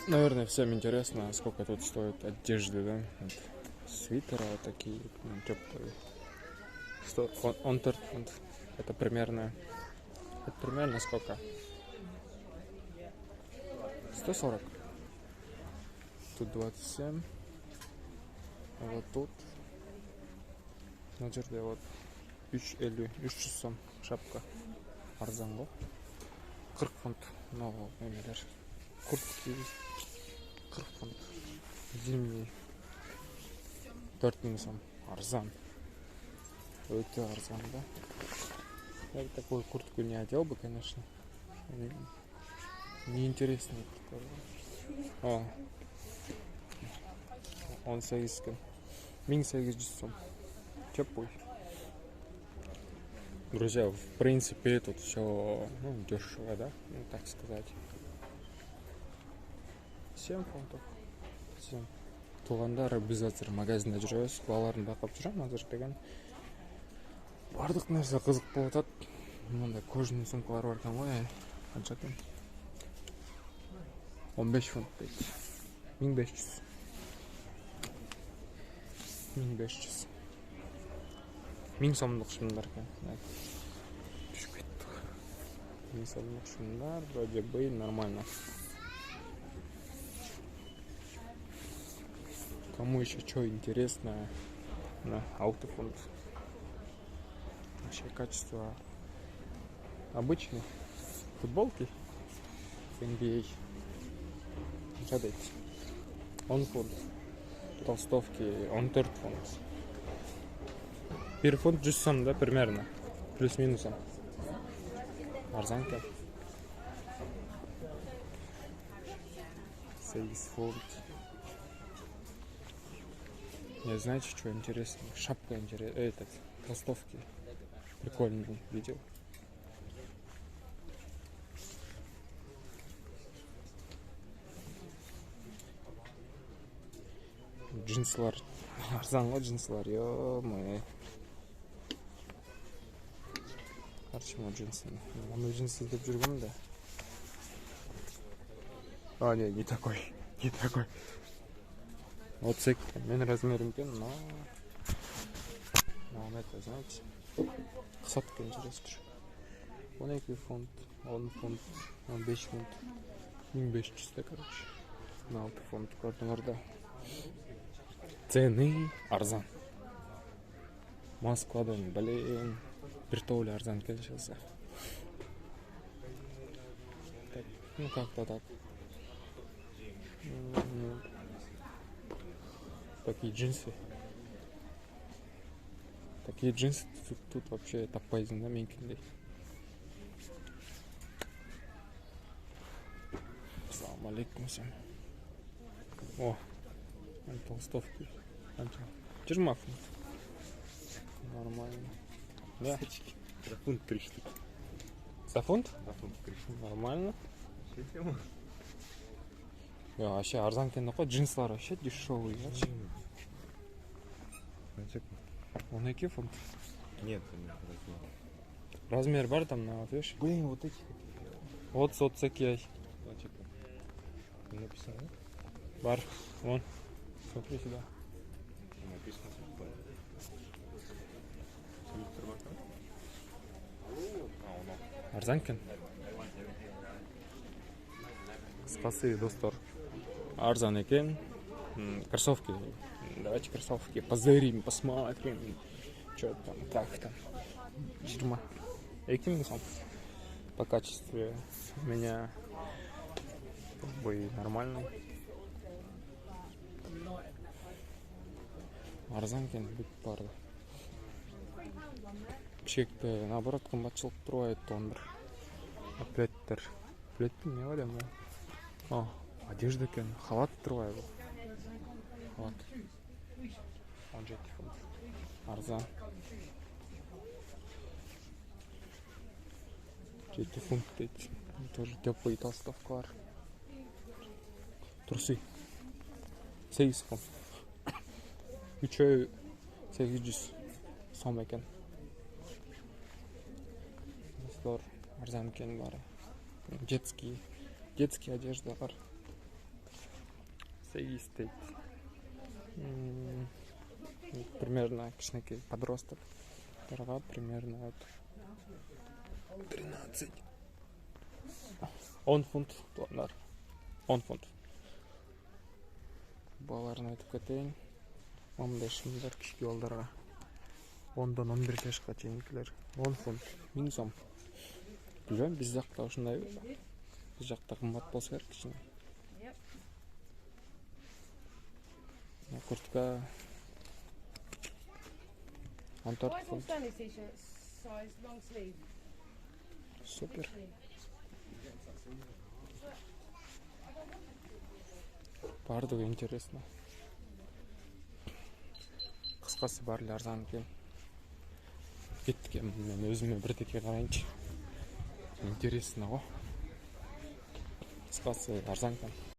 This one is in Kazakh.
Наверное, всем интересно, сколько тут стоит одежды, да? Вот свитеры вот такие, теплые. Что, он фунт. Это примерно сколько? 140. Тут 27. А вот тут, мына жерде вот 350, 300 сом шапка. Арзан ғой. 40 фунт. Мынау немелер. Куртки 40 фунт. Зимний 4000 сом. Арзан. Өте арзан, да? Я бы такую куртку не одел бы, конечно. Неинтересно такое. О, он саискан. 1800 сом. Теплый. Друзья, в принципе, тут все дешево, да? Ну, так сказать. 7 фунтов. 7. Туғандар біз қазір магазинде жүрміз. Балаларын бақып жүремін қазір деген. Бардық нәрсе қызық болып жатады. Мынандай кожаный сумкалар бар екен ғой. Қанша екен? 15 фунт дейді. 1500. 1500. 1000 сомдық шымдар екен. Düşіп кетті. 1000 сомдық шымдар, вроде бы нормально. Кому еще что интересно, на аутофонд. Вообще качество обычной футболки NBA. Жадайте. Он фунт. Толстовки, он 4 фунт. Bir фунт 100 сом, да, примерно. Плюс-минусом. Арзанка. 6 фунт. Не знаете, что интересно? Шапка интересная. Толстовки. Прикольный видел. Джинсылар. Арзан ғой джинсылар. Ё-моё. Короче, мына джинсы. Мына джинсы іздеп жүргенмін да. А, не такой. Не такой. Вот цик. Мен размерім екен, но... это, знаете, қысатқа интересно. 12 фунт, 10 фунт, 15 фунт, 1500, короче. 16 фунт көрдіңдер да. Цены арзан. Москвадан, блин, біртоулі арзан келшілсе. Ну, как-то так. Такие джинсы. Такие джинсы тут вообще таппайсың да менікіндей. Ассаламу алейкум всем. О, толстовки. 20 фунт. Нормально. Да. За фунт 3 штуки. За фунт? За фунт 3 штуки. Нормально. Вообще арзан екен ғой, джинсылар вообще дешевый. 12 фунт. Нет, нет, размер. Размер бар там, на вот видишь? Блин, вот эти. Вот такие. Не написано, да? Бар, вон. Смотри сюда. Написано, что Арзан екен. Қысқасы, достар. Арзан екен. Кроссовки. Давайте кроссовки позырим, посмотрим. Что там, как там. 20 сом. По качеству у меня как бы нормальный. Арзан екен бүйтіп барды. Чекті, наоборот, қымбатшылық тұрып айтты он бір. Плеттер. Плеттің не ойлаймын ба? О, одежда екен. Халат тұрып бұл. Халат. 17 фунт. Арзан. 7 фунт дейді. Тоже теплый толстовкалар. Трусы. 8 фунт. Üçü 800 сом екен. Достар, арзан екен бары. Детский одежда бар. 8 дейді. Примерно кішкенекей подросток. Примерно вот 13. 10 фунт доллар. 10 фунт. Балаларын айтып кетейін. 15 мыңдар кішкі балдарға. 10-дан 11 жашқа чейінкілер. 10 фунт. 1000 сом. Білмеймін, біз жақта осындай. Біз жақта қымбат болса керек кішкене. Куртка 14 фунт. Супер. Бардығы интересно. Қысқасы барлы арзан екен. Кеттік, мен өзіме бірдеке қарайыншы. Интересно ғой. Қысқасы арзан екен.